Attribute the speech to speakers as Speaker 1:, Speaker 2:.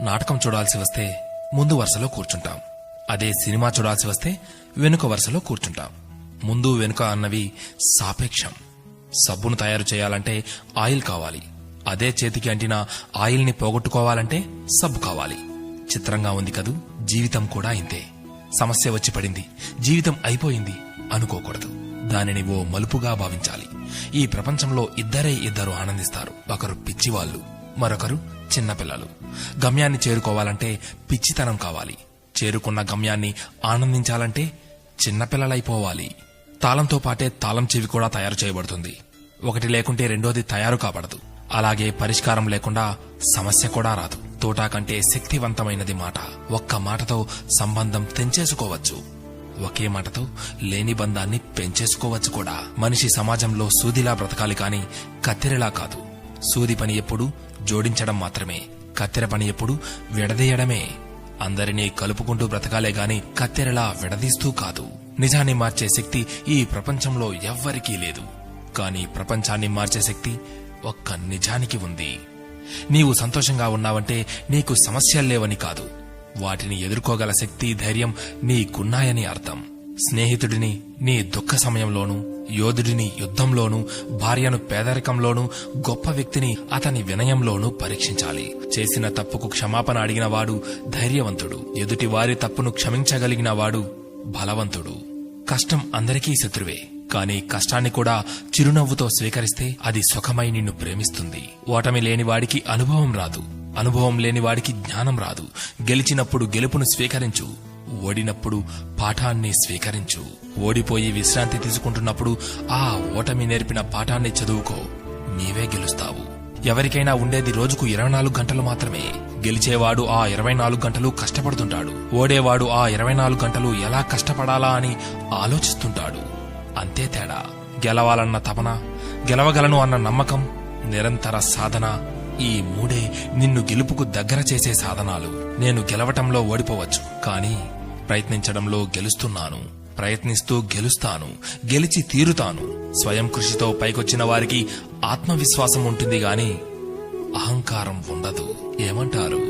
Speaker 1: నాటకం చూడాల్సి వస్తే ముందు వరుసలో కూర్చుంటాం. అదే సినిమా చూడాల్సి వస్తే వెనుక వరుసలో కూర్చుంటాం. ముందు వెనుక అన్నవి సాపేక్షం. సబ్బును తయారు చేయాలంటే ఆయిల్ కావాలి. అదే చేతికి అంటిన ఆయిల్ని పోగొట్టుకోవాలంటే సబ్బు కావాలి. చిత్రంగా ఉంది కదూ, జీవితం కూడా ఇంతే. సమస్య వచ్చి పడింది, జీవితం అయిపోయింది అనుకోకూడదు. దానిని ఓ మలుపుగా భావించాలి. ఈ ప్రపంచంలో ఇద్దరు ఆనందిస్తారు. ఒకరు పిచ్చివాళ్లు, మరొకరు చిన్నపిల్లలు. గమ్యాన్ని చేరుకోవాలంటే పిచ్చితనం కావాలి. చేరుకున్న గమ్యాన్ని ఆనందించాలంటే చిన్నపిల్లలైపోవాలి. తాళంతో పాటే తాళం చెవి కూడా తయారు చేయబడుతుంది. ఒకటి లేకుంటే రెండోది తయారు కాబడదు. అలాగే పరిష్కారం లేకుండా సమస్య కూడా రాదు. తోటా కంటే శక్తివంతమైనది మాట. ఒక్క మాటతో సంబంధం తెంచేసుకోవచ్చు. ఒకే మాటతో లేని బంధాన్ని పెంచేసుకోవచ్చు కూడా. మనిషి సమాజంలో సూదిలా బ్రతకాలి కాని కత్తెరలా కాదు. సూది పని ఎప్పుడు జోడించడం మాత్రమే, కత్తెర పని ఎప్పుడు విడదీయడమే. అందరినీ కలుపుకుంటూ బ్రతకాలే గాని కత్తెరలా విడదీస్తూ కాదు. నిజాన్ని మార్చే శక్తి ఈ ప్రపంచంలో ఎవ్వరికీ లేదు. కాని ప్రపంచాన్ని మార్చే శక్తి ఒక్క నిజానికి ఉంది. నీవు సంతోషంగా ఉన్నావంటే నీకు సమస్యల్లేవని కాదు, వాటిని ఎదుర్కోగల శక్తి, ధైర్యం నీకున్నాయని అర్థం. స్నేహితుడిని నీ దుఃఖ సమయంలోనూ, యోధుడిని యుద్ధంలోనూ, భార్యను పేదరికంలోనూ, గొప్ప వ్యక్తిని అతని వినయంలోనూ పరీక్షించాలి. చేసిన తప్పుకు క్షమాపణ అడిగిన వాడు ధైర్యవంతుడు. ఎదుటి వారి తప్పును క్షమించగలిగిన వాడు బలవంతుడు. కష్టం అందరికీ శత్రువే, కాని కష్టాన్ని కూడా చిరునవ్వుతో స్వీకరిస్తే అది సుఖమై నిన్ను ప్రేమిస్తుంది. ఓటమి లేనివాడికి అనుభవం రాదు, అనుభవం లేనివాడికి జ్ఞానం రాదు. గెలిచినప్పుడు గెలుపును స్వీకరించు, ఓడినప్పుడు పాఠాన్ని స్వీకరించు. ఓడిపోయి విశ్రాంతి తీసుకుంటున్నప్పుడు ఆ ఓటమి నేర్పిన పాఠాన్ని చదువుకో. నీవే గెలుస్తావు. ఎవరికైనా ఉండేది రోజుకు 24 గంటలు మాత్రమే. గెలిచేవాడు ఆ 24 గంటలు కష్టపడుతుంటాడు. ఓడేవాడు ఆ 24 గంటలు ఎలా కష్టపడాలా అని ఆలోచిస్తుంటాడు. అంతే తేడా. గెలవాలన్న తపన, గెలవగలను అన్న నమ్మకం, నిరంతర సాధన, ఈ మూడే నిన్ను గెలుపుకు దగ్గర చేసే సాధనాలు. నేను గెలవటంలో ఓడిపోవచ్చు, కానీ ప్రయత్నించడంలో గెలుస్తున్నాను. ప్రయత్నిస్తూ గెలుస్తాను, గెలిచి తీరుతాను. స్వయం కృషితో పైకొచ్చిన వారికి ఆత్మవిశ్వాసం ఉంటుంది గాని అహంకారం ఉండదు. ఏమంటారు?